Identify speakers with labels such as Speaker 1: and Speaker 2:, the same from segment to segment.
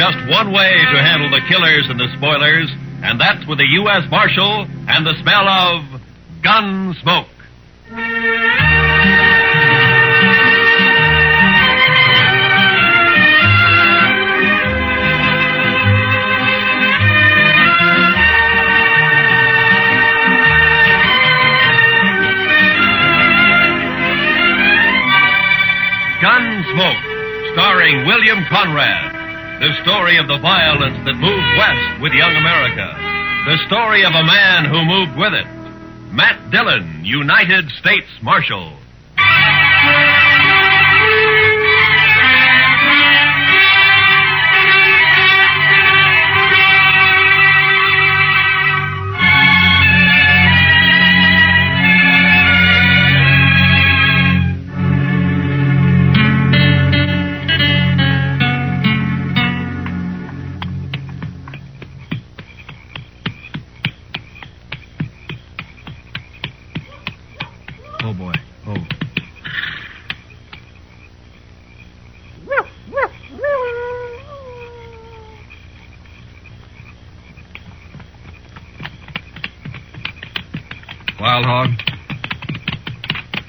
Speaker 1: just one way to handle the killers and the spoilers, and that's with a U.S. Marshal and the smell of Gunsmoke. Gunsmoke, starring William Conrad. The story of the violence that moved west with young America. The story of a man who moved with it. Matt Dillon, United States Marshal.
Speaker 2: Oh, boy. Oh. Wild Hog?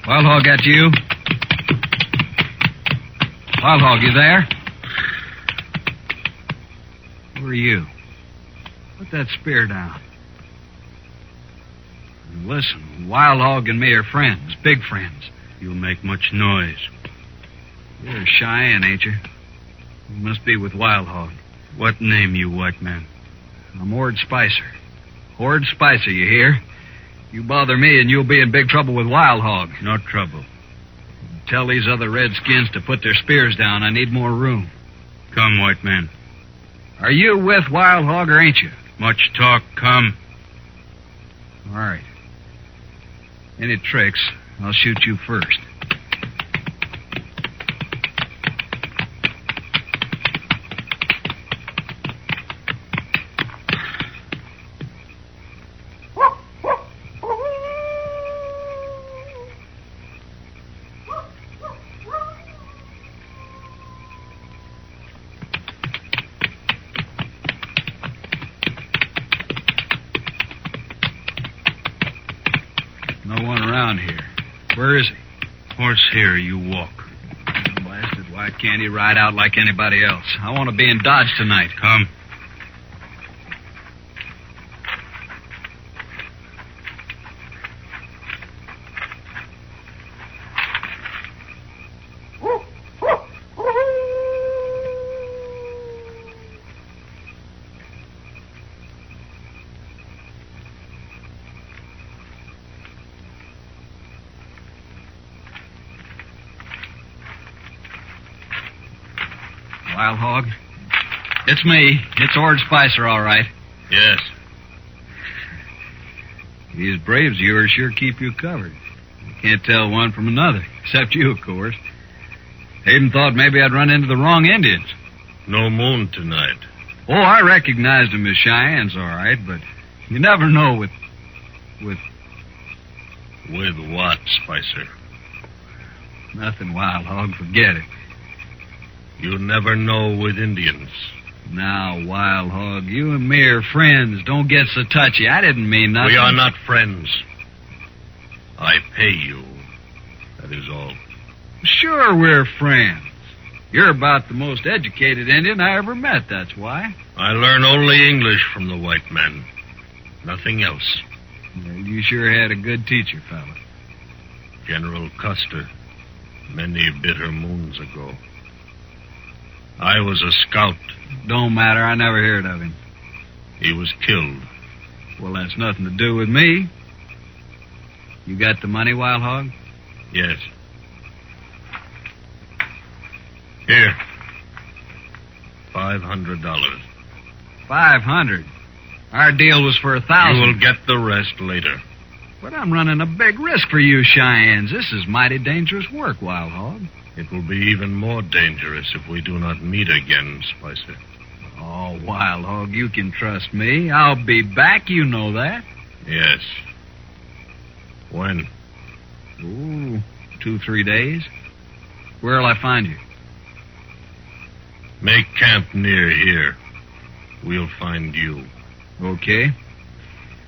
Speaker 2: Wild Hog, that you? Wild Hog, you there? Who are you? Put that spear down. Listen, Wild Hog and me are friends, big friends.
Speaker 3: You make much noise.
Speaker 2: You're Cheyenne, ain't you? You must be with Wild Hog.
Speaker 3: What name, you white man?
Speaker 2: I'm Ord Spicer. Ord Spicer, you hear? You bother me and you'll be in big trouble with Wild Hog.
Speaker 3: No trouble.
Speaker 2: Tell these other redskins to put their spears down. I need more room.
Speaker 3: Come, white man.
Speaker 2: Are you with Wild Hog or ain't you?
Speaker 3: Much talk, come.
Speaker 2: All right. Any tricks, I'll shoot you first. No one around here. Where is he?
Speaker 3: Horse here, you walk.
Speaker 2: Blasted, why can't he ride out like anybody else? I want to be in Dodge tonight.
Speaker 3: Come.
Speaker 2: Wild Hog? It's me. It's Ord Spicer, all right.
Speaker 3: Yes.
Speaker 2: These braves of yours sure keep you covered. You can't tell one from another, except you, of course. Even thought maybe I'd run into the wrong Indians.
Speaker 3: No moon tonight.
Speaker 2: Oh, I recognized them as Cheyennes, all right, but you never know with...
Speaker 3: With what, Spicer?
Speaker 2: Nothing, Wild Hog. Forget it.
Speaker 3: You never know with Indians.
Speaker 2: Now, Wild Hog, you and me are friends. Don't get so touchy. I didn't mean nothing.
Speaker 3: We are not friends. I pay you. That is all.
Speaker 2: Sure we're friends. You're about the most educated Indian I ever met, that's why.
Speaker 3: I learn only English from the white man. Nothing else.
Speaker 2: Well, you sure had a good teacher, fella.
Speaker 3: General Custer, many bitter moons ago. I was a scout.
Speaker 2: Don't matter. I never heard of him.
Speaker 3: He was killed.
Speaker 2: Well, that's nothing to do with me. You got the money, Wild Hog?
Speaker 3: Yes. Here. $500.
Speaker 2: 500? Our deal was for 1,000.
Speaker 3: You will get the rest later.
Speaker 2: But I'm running a big risk for you Cheyennes. This is mighty dangerous work, Wild Hog.
Speaker 3: It will be even more dangerous if we do not meet again, Spicer.
Speaker 2: Oh, Wild Hog, you can trust me. I'll be back, you know that.
Speaker 3: Yes. When?
Speaker 2: Ooh, 2-3 days. Where'll I find you?
Speaker 3: Make camp near here. We'll find you.
Speaker 2: Okay.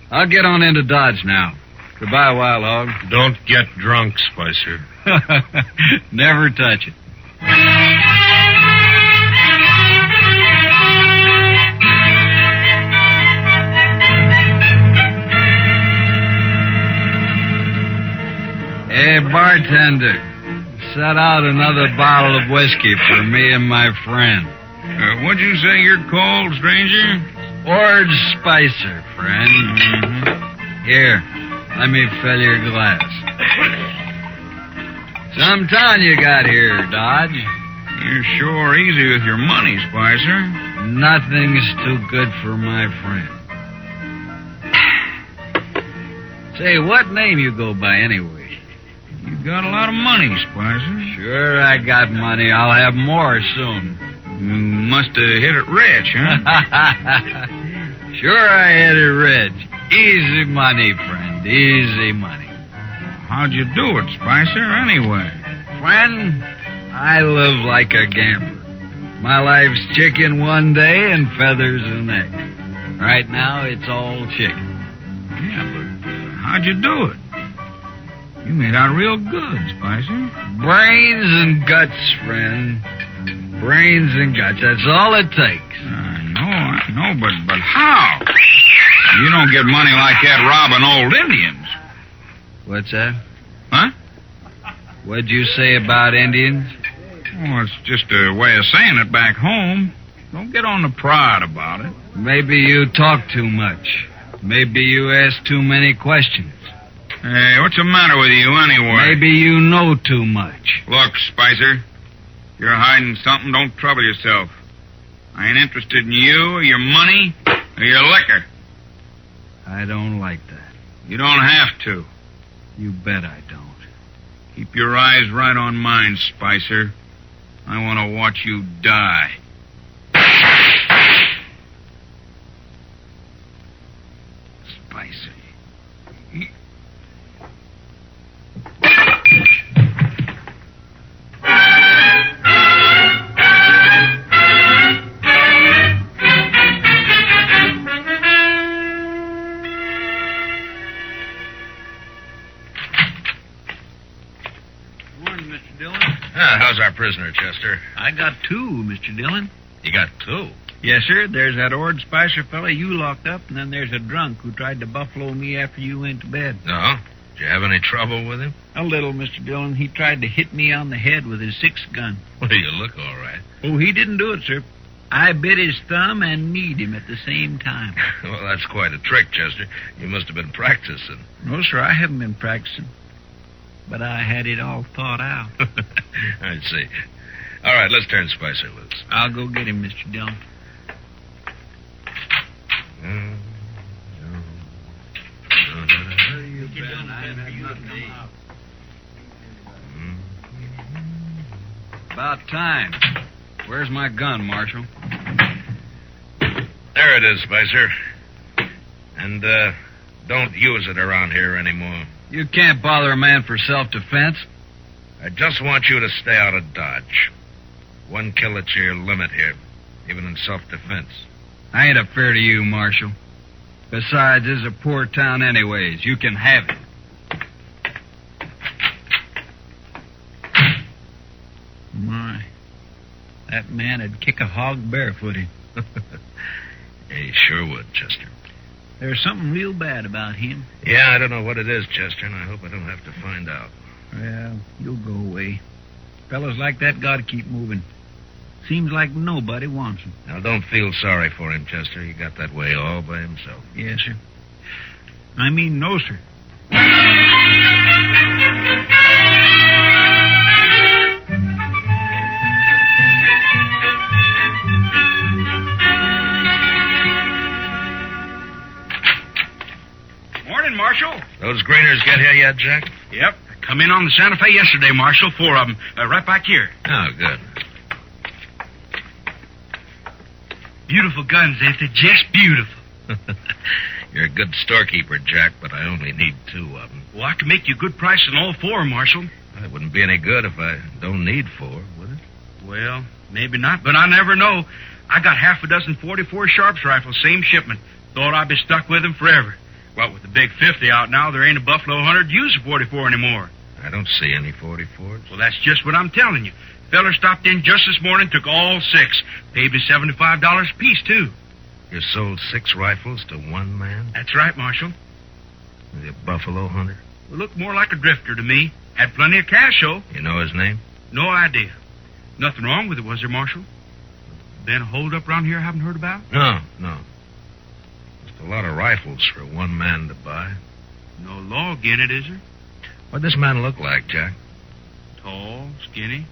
Speaker 2: I'll get on into Dodge now. Goodbye, Wild Hog.
Speaker 3: Don't get drunk, Spicer.
Speaker 2: Never touch it. Hey, bartender, set out another bottle of whiskey for me and my friend.
Speaker 4: What'd you say you're called, stranger?
Speaker 2: Ord Spicer, friend.
Speaker 4: Mm-hmm.
Speaker 2: Here, let me fill your glass. Some town you got here, Dodge.
Speaker 4: You're sure easy with your money, Spicer.
Speaker 2: Nothing's too good for my friend. Say, what name you go by anyway?
Speaker 4: You got a lot of money, Spicer.
Speaker 2: Sure, I got money. I'll have more soon.
Speaker 4: You must have hit it rich, huh?
Speaker 2: Sure, I hit it rich. Easy money, friend. Easy money.
Speaker 4: How'd you do it, Spicer, anyway?
Speaker 2: Friend, I live like a gambler. My life's chicken one day and feathers the next. Right now, it's all chicken.
Speaker 4: Yeah, but how'd you do it? You made out real good, Spicer.
Speaker 2: Brains and guts, friend. Brains and guts. That's all it takes.
Speaker 4: I know, but how? You don't get money like that robbing old Indians.
Speaker 2: What's that?
Speaker 4: Huh?
Speaker 2: What'd you say about Indians?
Speaker 4: Oh, it's just a way of saying it back home. Don't get on the prod about it.
Speaker 2: Maybe you talk too much. Maybe you ask too many questions.
Speaker 4: Hey, what's the matter with you anyway?
Speaker 2: Maybe you know too much.
Speaker 4: Look, Spicer, if you're hiding something, don't trouble yourself. I ain't interested in you or your money or your liquor.
Speaker 2: I don't like that.
Speaker 4: You don't have to.
Speaker 2: You bet I don't.
Speaker 4: Keep your eyes right on mine, Spicer. I want to watch you die. Spicer.
Speaker 3: How's our prisoner, Chester?
Speaker 5: I got two, Mr. Dillon.
Speaker 3: You got two?
Speaker 5: Yes, sir. There's that Ord Spicer fella you locked up, and then there's a drunk who tried to buffalo me after you went to bed.
Speaker 3: No? Did you have any trouble with him?
Speaker 5: A little, Mr. Dillon. He tried to hit me on the head with his 6 gun.
Speaker 3: Well, you look all right.
Speaker 5: Oh, he didn't do it, sir. I bit his thumb and kneed him at the same time.
Speaker 3: Well, that's quite a trick, Chester. You must have been practicing.
Speaker 5: No, sir, I haven't been practicing. But I had it all thought out.
Speaker 3: I see. All right, let's turn Spicer loose.
Speaker 5: I'll go get him, Mr. Dillon.
Speaker 2: About time. Where's my gun, Marshal?
Speaker 3: There it is, Spicer. And, don't use it around here anymore.
Speaker 2: You can't bother a man for self-defense.
Speaker 3: I just want you to stay out of Dodge. 1 kill at your limit here, even in self-defense.
Speaker 2: I ain't afraid of you, Marshal. Besides, this is a poor town anyways. You can have it.
Speaker 5: My, that man would kick a hog barefooted.
Speaker 3: He sure would, Chester.
Speaker 5: There's something real bad about him.
Speaker 3: Yeah, I don't know what it is, Chester, and I hope I don't have to find out.
Speaker 5: Well, you'll go away. Fellas like that gotta keep moving. Seems like nobody wants him.
Speaker 3: Now, don't feel sorry for him, Chester. He got that way all by himself.
Speaker 5: Yes, sir. I mean, no, sir.
Speaker 6: Morning, Marshal.
Speaker 3: Those graders get here yet, Jack?
Speaker 6: Yep. Come in on the Santa Fe yesterday, Marshal. 4 of them. Right back here.
Speaker 3: Oh, good.
Speaker 6: Beautiful guns, ain't they? Just beautiful.
Speaker 3: You're a good storekeeper, Jack, but I only need 2 of them.
Speaker 6: Well, I can make you a good price on all 4, Marshal.
Speaker 3: It wouldn't be any good if I don't need 4, would it?
Speaker 6: Well, maybe not, but I never know. I got half a dozen 44 Sharps rifles, same shipment. Thought I'd be stuck with them forever. Well, with the big 50 out now, there ain't a Buffalo hunter to use a 44 anymore.
Speaker 3: I don't see any 44s.
Speaker 6: Well, that's just what I'm telling you. Feller stopped in just this morning, took all 6. Paid me $75 a piece, too.
Speaker 3: You sold 6 rifles to one man?
Speaker 6: That's right, Marshal.
Speaker 3: Is he a buffalo hunter?
Speaker 6: Well, looked more like a drifter to me. Had plenty of cash, though.
Speaker 3: You know his name?
Speaker 6: No idea. Nothing wrong with it, was there, Marshal? Been a hold-up around here I haven't heard about?
Speaker 3: No. Just a lot of rifles for one man to buy.
Speaker 6: No law agin it, is there?
Speaker 3: What'd this man look like, Jack?
Speaker 6: Tall, skinny,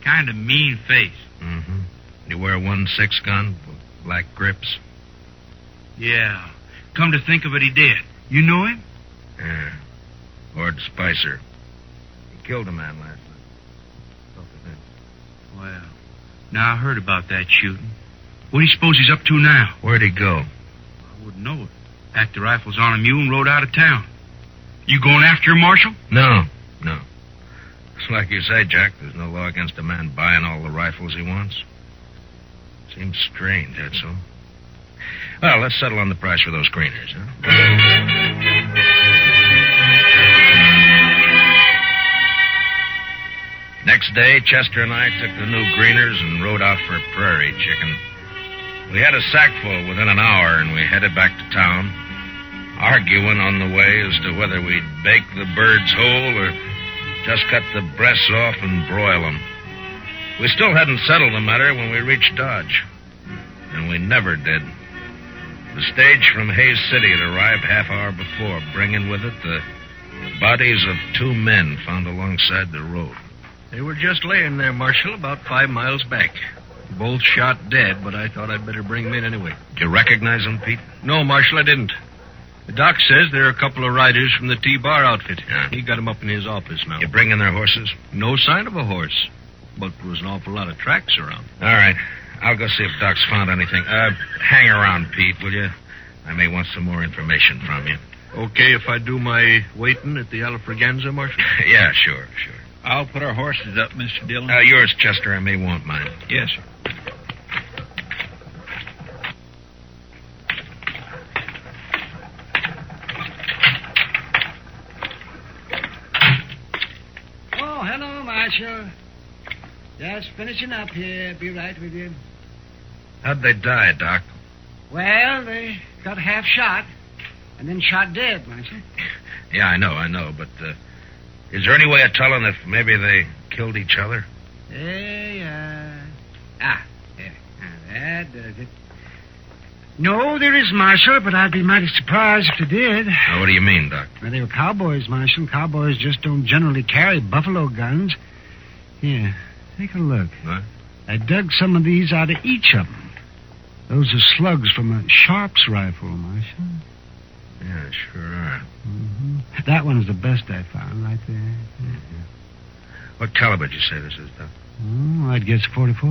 Speaker 6: kind of mean face.
Speaker 3: Mm-hmm. You wear a 1.6 gun with black grips?
Speaker 6: Yeah. Come to think of it, he did. You know him?
Speaker 3: Yeah. Lord Spicer. He killed a man last night.
Speaker 6: Well, now I heard about that shooting. What do you suppose he's up to now?
Speaker 3: Where'd he go?
Speaker 6: I wouldn't know it. Packed the rifles on a mule and rode out of town. You going after him, Marshal?
Speaker 3: No. It's like you say, Jack. There's no law against a man buying all the rifles he wants. Seems strange, that's all. Well, let's settle on the price for those screeners, huh? Next day, Chester and I took the new greeners and rode out for prairie chicken. We had a sackful within an hour, and we headed back to town, arguing on the way as to whether we'd bake the birds whole or just cut the breasts off and broil them. We still hadn't settled the matter when we reached Dodge, and we never did. The stage from Hayes City had arrived half hour before, bringing with it the bodies of 2 men found alongside the road.
Speaker 1: They were just laying there, Marshal, about 5 miles back. Both shot dead, but I thought I'd better bring them in anyway.
Speaker 3: Did you recognize them, Pete?
Speaker 1: No, Marshal, I didn't. The doc says they're a couple of riders from the T-Bar outfit.
Speaker 3: Yeah.
Speaker 1: He got them up in his office now.
Speaker 3: You bringing their horses?
Speaker 1: No sign of a horse, but there was an awful lot of tracks around.
Speaker 3: All right. I'll go see if Doc's found anything. Hang around, Pete, will you? I may want some more information from you.
Speaker 1: Okay if I do my waiting at the Alfraganza, Marshal?
Speaker 3: Yeah, sure.
Speaker 5: I'll put our horses up, Mr. Dillon.
Speaker 3: Yours, Chester. I may want mine.
Speaker 5: Yes, sir.
Speaker 7: Oh, hello, Marshal. Just finishing up here. Be right with you.
Speaker 3: How'd they die, Doc?
Speaker 7: Well, they got half shot and then shot dead, Marshal.
Speaker 3: Yeah, I know, but is there any way of telling if maybe they killed each other?
Speaker 7: There. That does it. No, there is, Marshal, but I'd be mighty surprised if they did.
Speaker 3: Now, what do you mean, Doc?
Speaker 7: Well, they were cowboys, Marshal. Cowboys just don't generally carry buffalo guns. Here, take a look.
Speaker 3: What?
Speaker 7: I dug some of these out of each of them. Those are slugs from a Sharps rifle, Marshal.
Speaker 3: Yeah, sure are.
Speaker 7: Mm-hmm. That one's the best I found, right there.
Speaker 3: Mm-hmm. What caliber did you say this is, Doc?
Speaker 7: Oh, I'd guess 44.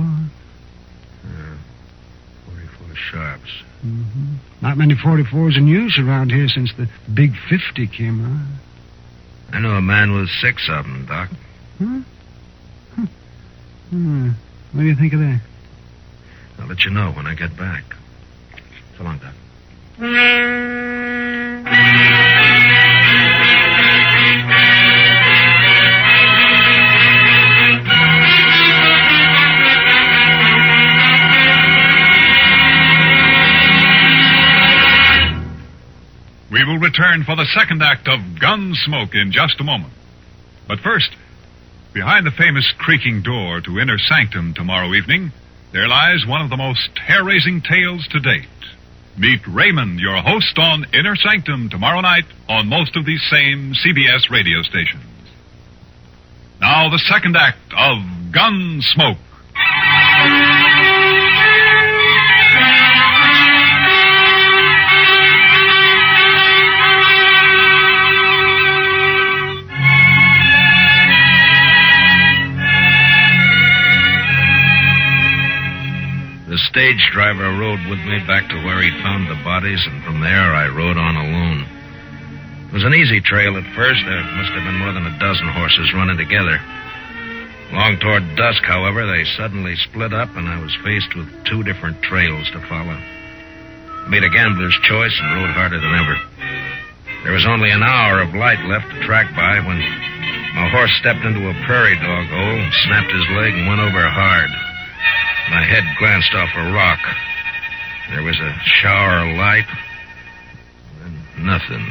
Speaker 3: 44 Sharps.
Speaker 7: Mm-hmm. Not many 44s in use around here since the big 50 came out.
Speaker 3: I know a man with 6 of them, Doc.
Speaker 7: What do you think of that?
Speaker 3: I'll let you know when I get back. So long, Doc.
Speaker 8: We will return for the second act of Gunsmoke in just a moment. But first, behind the famous creaking door to Inner Sanctum tomorrow evening, there lies one of the most hair-raising tales to date. Meet Raymond, your host, on Inner Sanctum tomorrow night on most of these same CBS radio stations. Now, the second act of Gunsmoke.
Speaker 3: The stage driver rode with me back to where he'd found the bodies, and from there I rode on alone. It was an easy trail at first. There must have been more than a dozen horses running together. Long toward dusk, however, they suddenly split up, and I was faced with two different trails to follow. I made a gambler's choice and rode harder than ever. There was only an hour of light left to track by when my horse stepped into a prairie dog hole, snapped his leg, and went over hard. My head glanced off a rock. There was a shower of light, and nothing.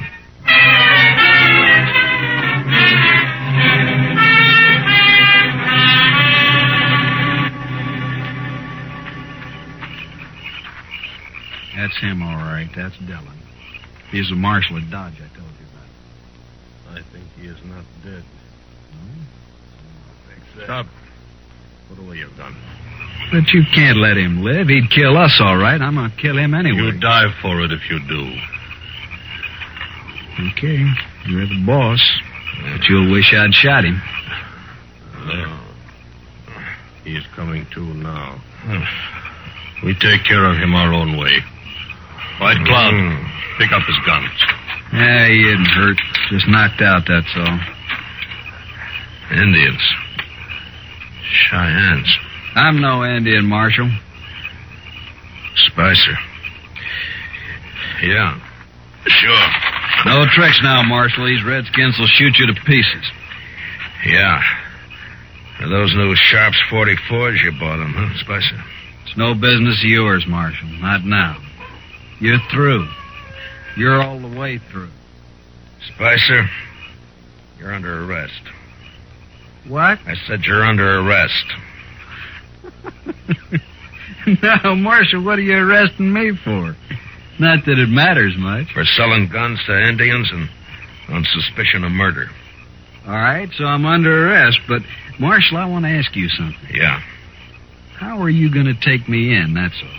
Speaker 2: That's him, all right. That's Dillon. He's the marshal at Dodge I told you about.
Speaker 3: I think he is not dead.
Speaker 2: No?
Speaker 3: Stop. What will you have done?
Speaker 2: But you can't let him live. He'd kill us, all right. I'm going to kill him anyway.
Speaker 3: You die for it if you do.
Speaker 2: Okay. You're the boss. But you'll wish I'd shot him.
Speaker 3: No. He is coming to now. We take care of him our own way. White Cloud, pick up his guns.
Speaker 2: Yeah, he isn't hurt. Just knocked out, that's all.
Speaker 3: Indians. Cheyennes.
Speaker 2: I'm no Indian, Marshal.
Speaker 3: Spicer. Yeah. Sure.
Speaker 2: No tricks now, Marshal. These redskins will shoot you to pieces.
Speaker 3: Yeah. Are those new Sharps 44s you bought them, huh, Spicer?
Speaker 2: It's no business of yours, Marshal. Not now. You're through. You're all the way through.
Speaker 3: Spicer, you're under arrest.
Speaker 2: What?
Speaker 3: I said you're under arrest.
Speaker 2: Now, Marshal, what are you arresting me for? Not that it matters much.
Speaker 3: For selling guns to Indians and on suspicion of murder.
Speaker 2: All right, so I'm under arrest, but, Marshal, I want to ask you something.
Speaker 3: Yeah.
Speaker 2: How are you going to take me in, that's all?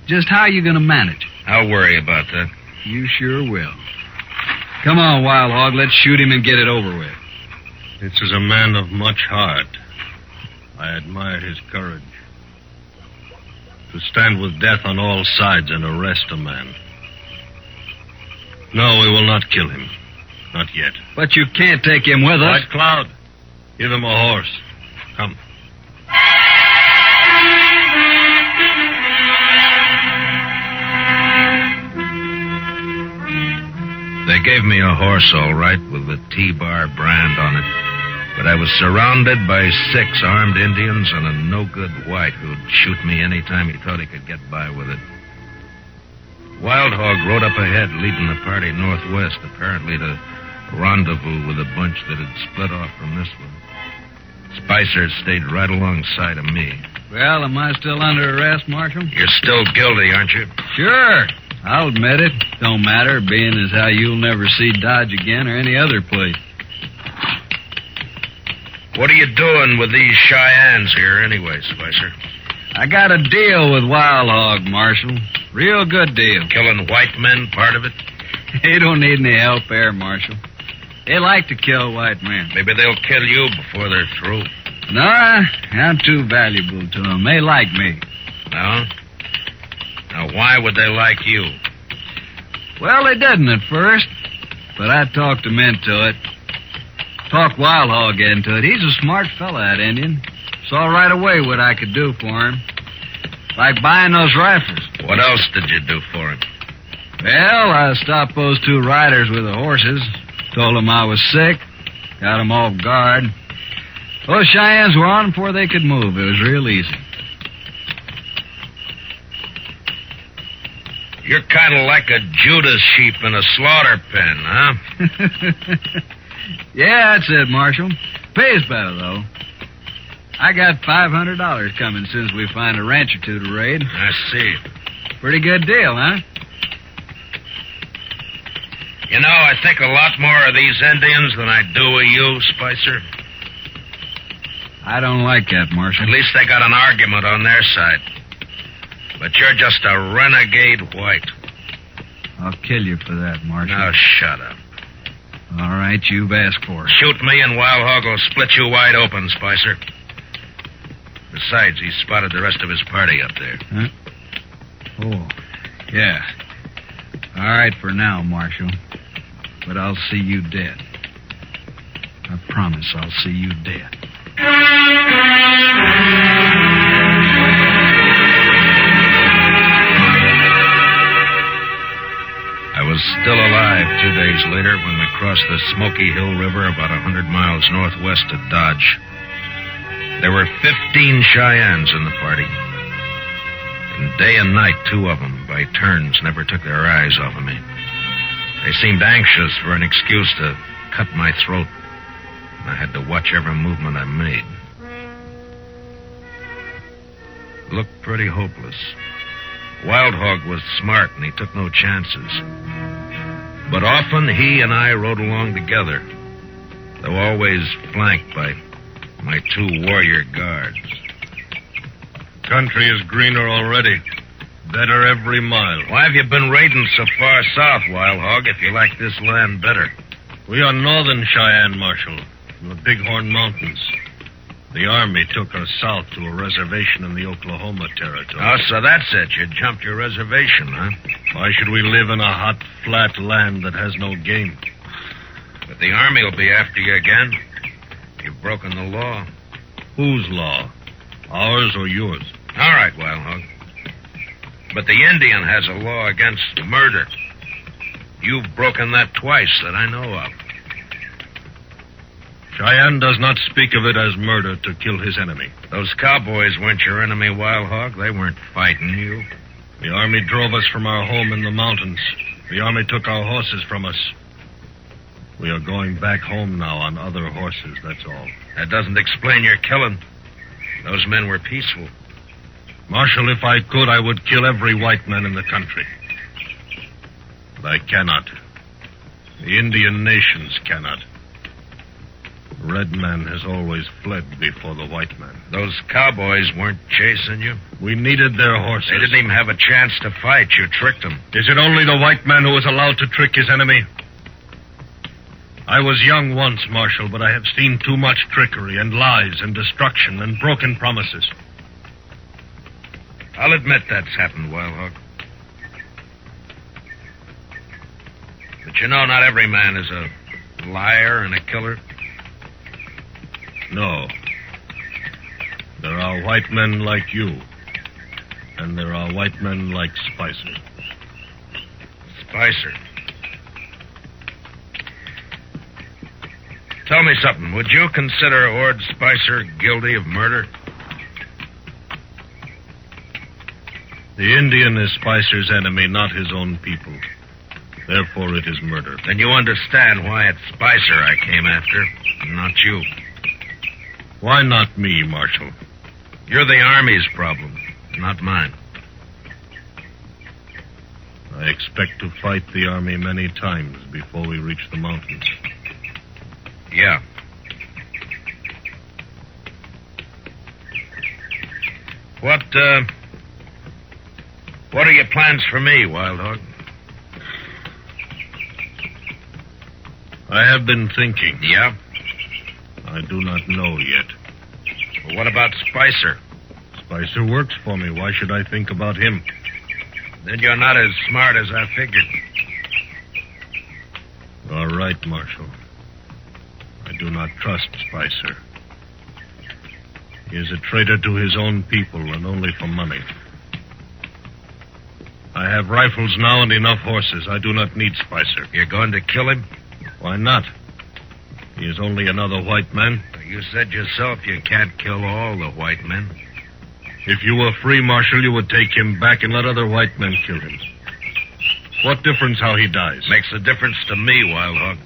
Speaker 2: Just how are you going to manage?
Speaker 3: I'll worry about that.
Speaker 2: You sure will. Come on, Wild Hog, let's shoot him and get it over with.
Speaker 3: This is a man of much heart. I admire his courage. To stand with death on all sides and arrest a man. No, we will not kill him. Not yet.
Speaker 2: But you can't take him with us.
Speaker 3: White Cloud, give him a horse. Come. They gave me a horse, all right, with the T-Bar brand on it. But I was surrounded by 6 armed Indians and a no-good white who'd shoot me any time he thought he could get by with it. Wild Hog rode up ahead, leading the party northwest, apparently to rendezvous with a bunch that had split off from this one. Spicer stayed right alongside of me.
Speaker 2: Well, am I still under arrest, Marshal?
Speaker 3: You're still guilty, aren't you?
Speaker 2: Sure. I'll admit it. Don't matter, being as how you'll never see Dodge again or any other place.
Speaker 3: What are you doing with these Cheyennes here anyway, Spicer?
Speaker 2: I got a deal with Wild Hog, Marshal. Real good deal.
Speaker 3: Killing white men, part of it?
Speaker 2: They don't need any help there, Marshal. They like to kill white men.
Speaker 3: Maybe they'll kill you before they're through.
Speaker 2: No, I'm too valuable to them. They like me.
Speaker 3: No? Now, why would they like you?
Speaker 2: Well, they didn't at first, but I talked them into it. Talked Wild Hog into it. He's a smart fella, that Indian. Saw right away what I could do for him. Like buying those rifles.
Speaker 3: What else did you do for him?
Speaker 2: Well, I stopped those 2 riders with the horses. Told them I was sick. Got them off guard. Those Cheyennes were on before they could move. It was real easy.
Speaker 3: You're kind of like a Judas sheep in a slaughter pen, huh?
Speaker 2: Yeah, that's it, Marshal. Pays better, though. I got $500 coming since we find a ranch or 2 to raid.
Speaker 3: I see.
Speaker 2: Pretty good deal, huh?
Speaker 3: You know, I think a lot more of these Indians than I do of you, Spicer.
Speaker 2: I don't like that, Marshal.
Speaker 3: At least they got an argument on their side. But you're just a renegade white.
Speaker 2: I'll kill you for that, Marshal.
Speaker 3: Now, shut up.
Speaker 2: All right, you've asked for it.
Speaker 3: Shoot me and Wild Hog will split you wide open, Spicer. Besides, he spotted the rest of his party up there.
Speaker 2: Huh? Oh, yeah. All right for now, Marshal. But I'll see you dead. I promise I'll see you dead.
Speaker 3: I was still alive 2 days later when we crossed the Smoky Hill River about 100 miles northwest of Dodge. There were 15 Cheyennes in the party. And day and night, 2 of them, by turns, never took their eyes off of me. They seemed anxious for an excuse to cut my throat. And I had to watch every movement I made. It looked pretty hopeless. Wild Hog was smart, and he took no chances. But often he and I rode along together, though always flanked by my 2 warrior guards.
Speaker 1: Country is greener already. Better every mile.
Speaker 3: Why have you been raiding so far south, Wild Hog, if you like this land better?
Speaker 1: We are northern Cheyenne, Marshal, from the Bighorn Mountains. The Army took us south to a reservation in the Oklahoma Territory.
Speaker 3: Oh, so that's it. You jumped your reservation, huh?
Speaker 1: Why should we live in a hot, flat land that has no game?
Speaker 3: But the Army will be after you again. You've broken the law.
Speaker 1: Whose law? Ours or yours?
Speaker 3: All right, Wild Hog. But the Indian has a law against murder. You've broken that twice that I know of.
Speaker 1: Cheyenne does not speak of it as murder to kill his enemy.
Speaker 3: Those cowboys weren't your enemy, Wild Hog. They weren't fighting you.
Speaker 1: The Army drove us from our home in the mountains. The Army took our horses from us. We are going back home now on other horses, that's all.
Speaker 3: That doesn't explain your killing. Those men were peaceful.
Speaker 1: Marshal, if I could, I would kill every white man in the country. But I cannot. The Indian nations cannot. The red man has always fled before the white man.
Speaker 3: Those cowboys weren't chasing you?
Speaker 1: We needed their horses.
Speaker 3: They didn't even have a chance to fight. You tricked them.
Speaker 1: Is it only the white man who is allowed to trick his enemy? I was young once, Marshal, but I have seen too much trickery and lies and destruction and broken promises.
Speaker 3: I'll admit that's happened, Wild Hog. But you know, not every man is a liar and a killer.
Speaker 1: No. There are white men like you. And there are white men like Spicer.
Speaker 3: Spicer. Tell me something. Would you consider Ord Spicer guilty of murder?
Speaker 1: The Indian is Spicer's enemy, not his own people. Therefore, it is murder.
Speaker 3: Then you understand why it's Spicer I came after, and not you.
Speaker 1: Why not me, Marshal?
Speaker 3: You're the Army's problem, not mine.
Speaker 1: I expect to fight the Army many times before we reach the mountains.
Speaker 3: Yeah. What are your plans for me, Wild Hog?
Speaker 1: I have been thinking.
Speaker 3: Yeah?
Speaker 1: I do not know yet.
Speaker 3: Well, what about Spicer?
Speaker 1: Spicer works for me. Why should I think about him?
Speaker 3: Then you're not as smart as I figured.
Speaker 1: All right, Marshal. I do not trust Spicer. He is a traitor to his own people and only for money. I have rifles now and enough horses. I do not need Spicer.
Speaker 3: You're going to kill him?
Speaker 1: Why not? He is only another white man.
Speaker 3: You said yourself you can't kill all the white men.
Speaker 1: If you were free, Marshal, you would take him back and let other white men kill him. What difference how he dies?
Speaker 3: Makes a difference to me, Wild Hog.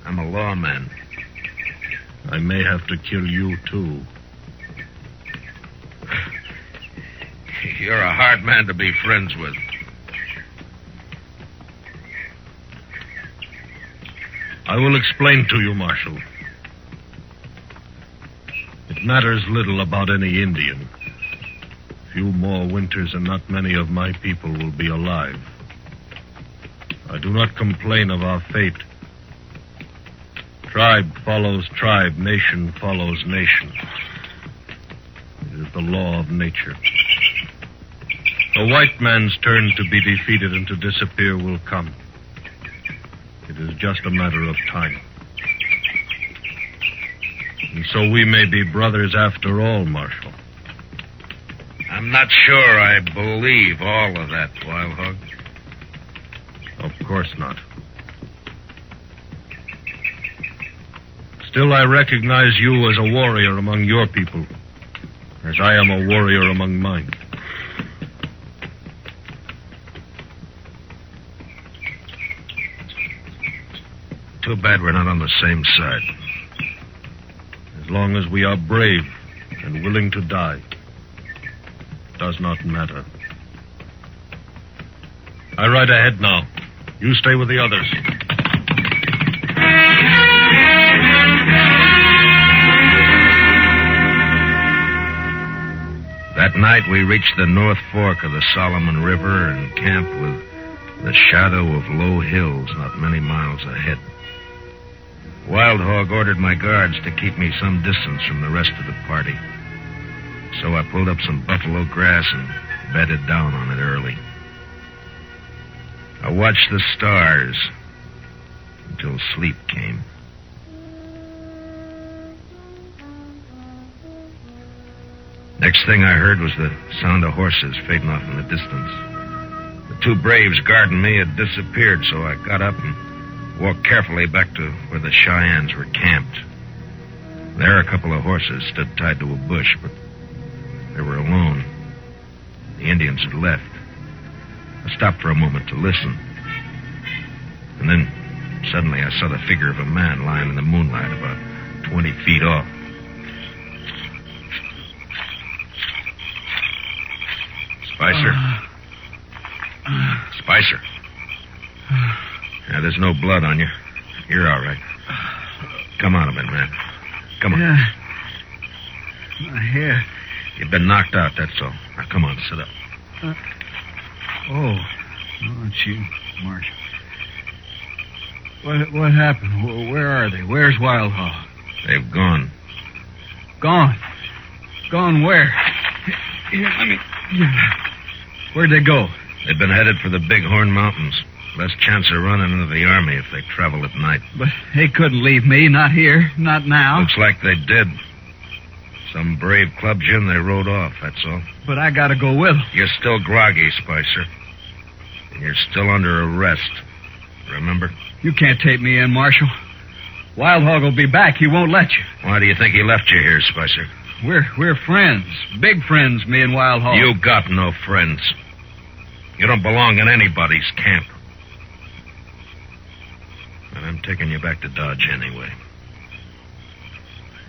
Speaker 3: I'm a lawman.
Speaker 1: I may have to kill you, too.
Speaker 3: You're a hard man to be friends with.
Speaker 1: I will explain to you, Marshal. It matters little about any Indian. Few more winters and not many of my people will be alive. I do not complain of our fate. Tribe follows tribe, nation follows nation. It is the law of nature. A white man's turn to be defeated and to disappear will come. It is just a matter of time.
Speaker 9: And so we may be brothers after all, Marshal.
Speaker 3: I'm not sure I believe all of that, Wild Hog.
Speaker 9: Of course not. Still, I recognize you as a warrior among your people, as I am a warrior among mine.
Speaker 3: Too bad we're not on the same side.
Speaker 9: As long as we are brave and willing to die, it does not matter. I ride ahead now. You stay with the others.
Speaker 3: That night we reached the North Fork of the Solomon River and camped with the shadow of low hills not many miles ahead. Wild Hog ordered my guards to keep me some distance from the rest of the party. So I pulled up some buffalo grass and bedded down on it early. I watched the stars until sleep came. Next thing I heard was the sound of horses fading off in the distance. The two braves guarding me had disappeared, so I got up and walked carefully back to where the Cheyennes were camped. There, a couple of horses stood tied to a bush, but they were alone. The Indians had left. I stopped for a moment to listen. And then, suddenly, I saw the figure of a man lying in the moonlight about 20 feet off. Spicer? Spicer? Yeah, there's no blood on you. You're all right. Come out of it, man. Come on.
Speaker 2: Yeah. My hair.
Speaker 3: You've been knocked out, that's all. Now, come on, sit up.
Speaker 2: Oh, it's you, Marshal. What happened? Where are they? Where's Wild Hog?
Speaker 3: They've gone.
Speaker 2: Gone? Gone where? Here, let me... Where'd they go?
Speaker 3: They've been headed for the Bighorn Mountains. Less chance of running into the army if they travel at night.
Speaker 2: But they couldn't leave me. Not here. Not now.
Speaker 3: Looks like they did. Some brave clubbed you and they rode off, that's all.
Speaker 2: But I gotta go with them.
Speaker 3: You're still groggy, Spicer. And you're still under arrest. Remember?
Speaker 2: You can't take me in, Marshal. Wild Hog will be back. He won't let you.
Speaker 3: Why do you think he left you here, Spicer?
Speaker 2: We're friends. Big friends, me and Wild Hog.
Speaker 3: You got no friends. You don't belong in anybody's camp. And I'm taking you back to Dodge anyway.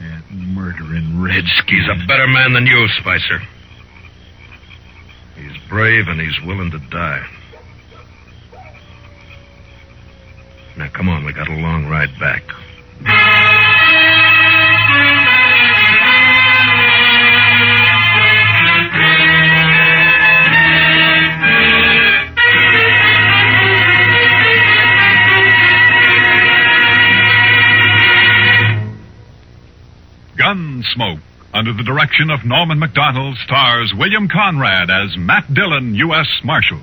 Speaker 2: That murdering redskin.
Speaker 3: He's a better man than you, Spicer. He's brave and he's willing to die. Now, come on, we got a long ride back.
Speaker 8: Gunsmoke, under the direction of Norman MacDonald, stars William Conrad as Matt Dillon, U.S. Marshal.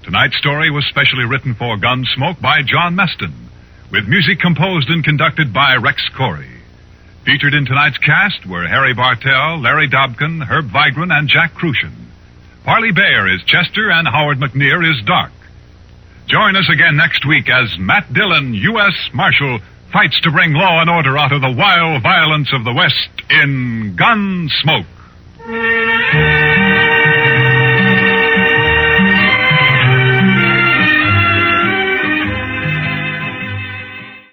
Speaker 8: Tonight's story was specially written for Gunsmoke by John Meston, with music composed and conducted by Rex Corey. Featured in tonight's cast were Harry Bartell, Larry Dobkin, Herb Vigran, and Jack Crucian. Parley Baer is Chester, and Howard McNear is Dark. Join us again next week as Matt Dillon, U.S. Marshal, fights to bring law and order out of the wild violence of the West in Gunsmoke.